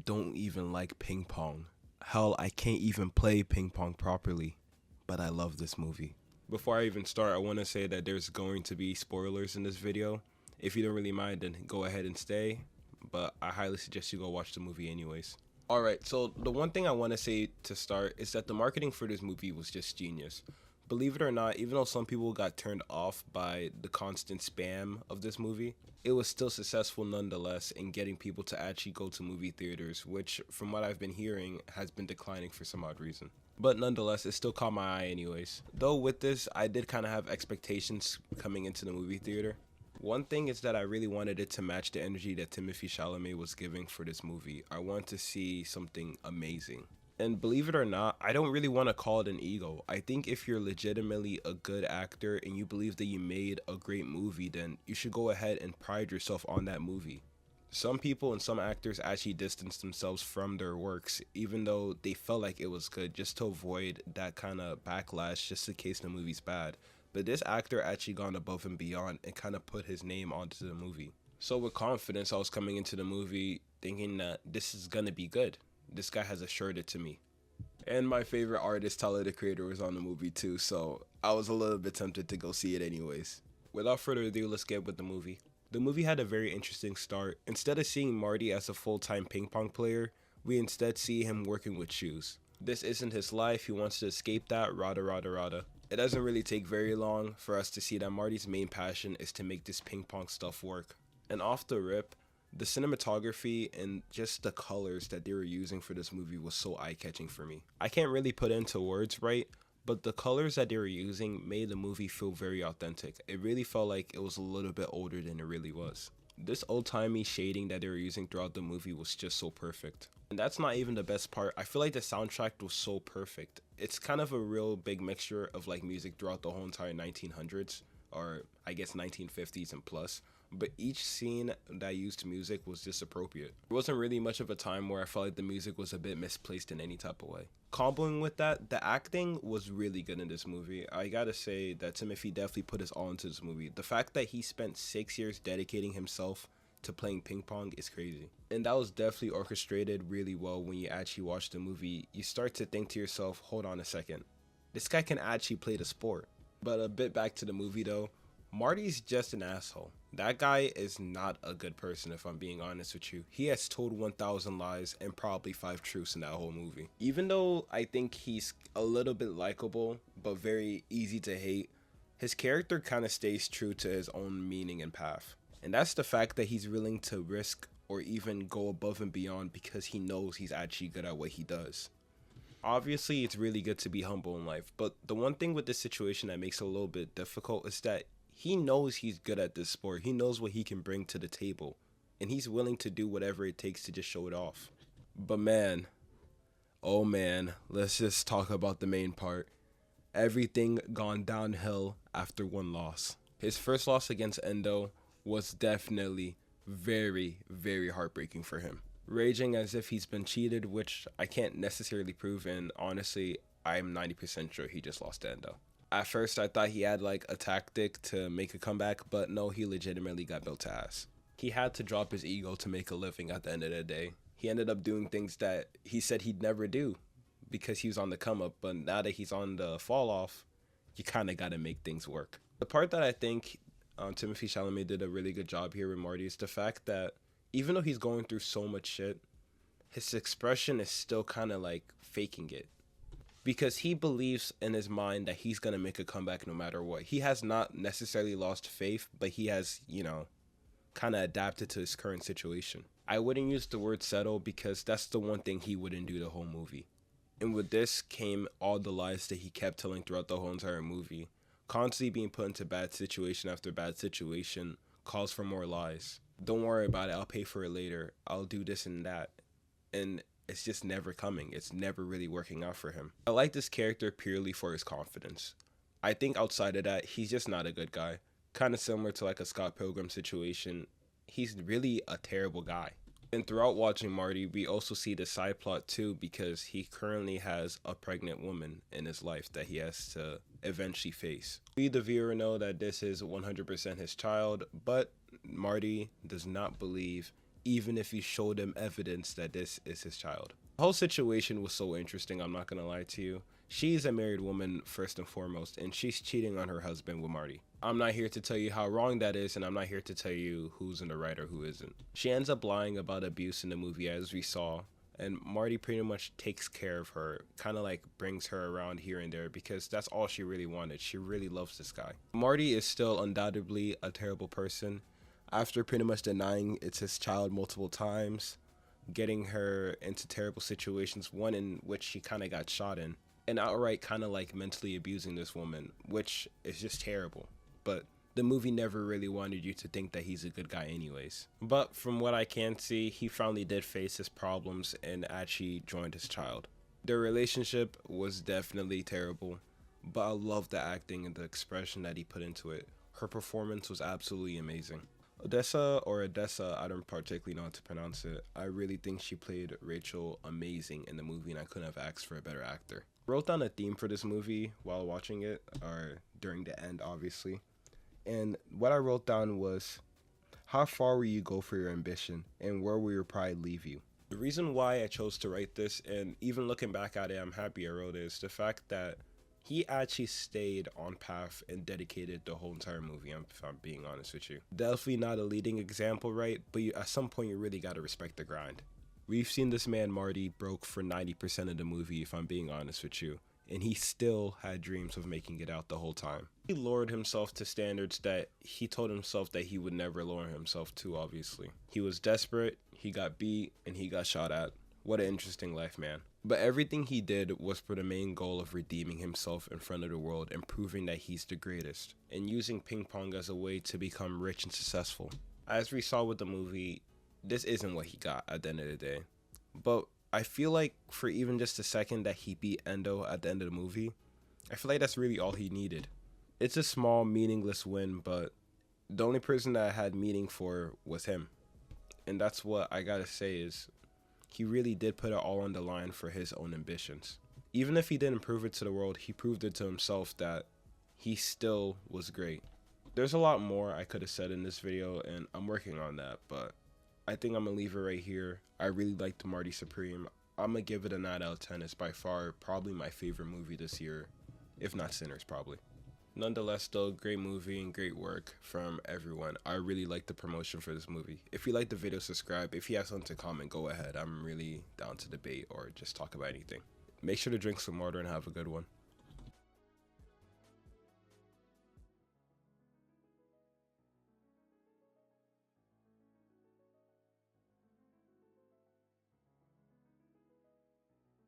don't even like ping pong. Hell, I can't even play ping pong properly. But I love this movie. Before I even start, I want to say that there's going to be spoilers in this video. If you don't really mind, then go ahead and stay. But I highly suggest you go watch the movie anyways. Alright, so the one thing I want to say to start is that the marketing for this movie was just genius. Believe it or not, even though some people got turned off by the constant spam of this movie, it was still successful nonetheless in getting people to actually go to movie theaters, which from what I've been hearing has been declining for some odd reason. But nonetheless, it still caught my eye anyways. Though with this, I did kind of have expectations coming into the movie theater. One thing is that I really wanted it to match the energy that Timothée Chalamet was giving for this movie. I want to see something amazing. And believe it or not, I don't really want to call it an ego. I think if you're legitimately a good actor and you believe that you made a great movie, then you should go ahead and pride yourself on that movie. Some people and some actors actually distance themselves from their works, even though they felt like it was good, just to avoid that kind of backlash, just in case the movie's bad. But this actor actually gone above and beyond and kind of put his name onto the movie. So with confidence, I was coming into the movie thinking that this is gonna be good. This guy has assured it to me. And my favorite artist, Tyler the Creator, was on the movie too, so I was a little bit tempted to go see it anyways. Without further ado, let's get with the movie. The movie had a very interesting start. Instead of seeing Marty as a full-time ping pong player, we instead see him working with shoes. This isn't his life, he wants to escape that, rada. It doesn't really take very long for us to see that Marty's main passion is to make this ping pong stuff work. And off the rip, the cinematography and just the colors that they were using for this movie was so eye-catching for me. I can't really put into words right, but the colors that they were using made the movie feel very authentic. It really felt like it was a little bit older than it really was. This old-timey shading that they were using throughout the movie was just so perfect. And that's not even the best part. I feel like the soundtrack was so perfect. It's kind of a real big mixture of like music throughout the whole entire 1900s, or I guess 1950s and plus. But each scene that used music was just appropriate. There wasn't really much of a time where I felt like the music was a bit misplaced in any type of way. Comboing with that, the acting was really good in this movie. I gotta say that Timothée definitely put his all into this movie. The fact that he spent 6 years dedicating himself to playing ping pong is crazy. And that was definitely orchestrated really well. When you actually watch the movie, you start to think to yourself, hold on a second, this guy can actually play the sport. But a bit back to the movie though, Marty's just an asshole. That guy is not a good person, if I'm being honest with you. He has told 1,000 lies and probably 5 truths in that whole movie. Even though I think he's a little bit likable, but very easy to hate, his character kind of stays true to his own meaning and path. And that's the fact that he's willing to risk or even go above and beyond because he knows he's actually good at what he does. Obviously, it's really good to be humble in life, but the one thing with this situation that makes it a little bit difficult is that he knows he's good at this sport. He knows what he can bring to the table, and he's willing to do whatever it takes to just show it off. But man, oh man, let's just talk about the main part. Everything gone downhill after one loss. His first loss against Endo was definitely very heartbreaking for him. Raging as if he's been cheated, which I can't necessarily prove, and honestly, I'm 90% sure he just lost to Endo. At first, I thought he had like a tactic to make a comeback, but no, he legitimately got built to ass. He had to drop his ego to make a living at the end of the day. He ended up doing things that he said he'd never do because he was on the come up, but now that he's on the fall off, you kind of got to make things work. The part that I think Timothée Chalamet did a really good job here with Marty is the fact that even though he's going through so much shit, his expression is still kind of like faking it. Because he believes in his mind that he's going to make a comeback no matter what. He has not necessarily lost faith, but he has, kind of adapted to his current situation. I wouldn't use the word settle because that's the one thing he wouldn't do the whole movie. And with this came all the lies that he kept telling throughout the whole entire movie. Constantly being put into bad situation after bad situation calls for more lies. Don't worry about it, I'll pay for it later. I'll do this and that. And it's just never coming. It's never really working out for him. I like this character purely for his confidence. I think outside of that, he's just not a good guy. Kind of similar to like a Scott Pilgrim situation. He's really a terrible guy. And throughout watching Marty, we also see the side plot too, because he currently has a pregnant woman in his life that he has to eventually face. We, the viewer, know that this is 100% his child, but Marty does not believe, even if he showed him evidence that this is his child. The whole situation was so interesting, I'm not gonna lie to you. She's a married woman first and foremost, and she's cheating on her husband with Marty. I'm not here to tell you how wrong that is, and I'm not here to tell you who's in the right or who isn't. She ends up lying about abuse in the movie, as we saw, and Marty pretty much takes care of her, kind of like brings her around here and there, because that's all she really wanted. She really loves this guy. Marty is still undoubtedly a terrible person. After pretty much denying it's his child multiple times, getting her into terrible situations, one in which she kind of got shot in, and outright kind of like mentally abusing this woman, which is just terrible. But the movie never really wanted you to think that he's a good guy anyways. But from what I can see, he finally did face his problems and actually joined his child. Their relationship was definitely terrible, but I love the acting and the expression that he put into it. Her performance was absolutely amazing. Odessa, I don't particularly know how to pronounce it. I really think she played Rachel amazing in the movie, and I couldn't have asked for a better actor. I wrote down a theme for this movie while watching it, or during the end, obviously. And what I wrote down was, how far will you go for your ambition, and where will your pride leave you? The reason why I chose to write this, and even looking back at it, I'm happy I wrote it, is the fact that he actually stayed on path and dedicated the whole entire movie, if I'm being honest with you. Definitely not a leading example, right? But at some point, you really got to respect the grind. We've seen this man, Marty, broke for 90% of the movie, if I'm being honest with you. And he still had dreams of making it out the whole time. He lowered himself to standards that he told himself that he would never lower himself to, obviously. He was desperate, he got beat, and he got shot at. What an interesting life, man. But everything he did was for the main goal of redeeming himself in front of the world and proving that he's the greatest, and using ping pong as a way to become rich and successful. As we saw with the movie, this isn't what he got at the end of the day. But I feel like for even just a second that he beat Endo at the end of the movie, I feel like that's really all he needed. It's a small, meaningless win, but the only person that I had meaning for was him. And that's what I gotta say is, he really did put it all on the line for his own ambitions. Even if he didn't prove it to the world, he proved it to himself that he still was great. There's a lot more I could have said in this video, and I'm working on that, but I think I'm gonna leave it right here. I really liked Marty Supreme. I'm gonna give it a 9 out of 10. It's by far probably my favorite movie this year, if not Sinners, probably. Nonetheless, still great movie and great work from everyone. I really like the promotion for this movie. If you like the video, subscribe. If you have something to comment, go ahead. I'm really down to debate or just talk about anything. Make sure to drink some water and have a good one.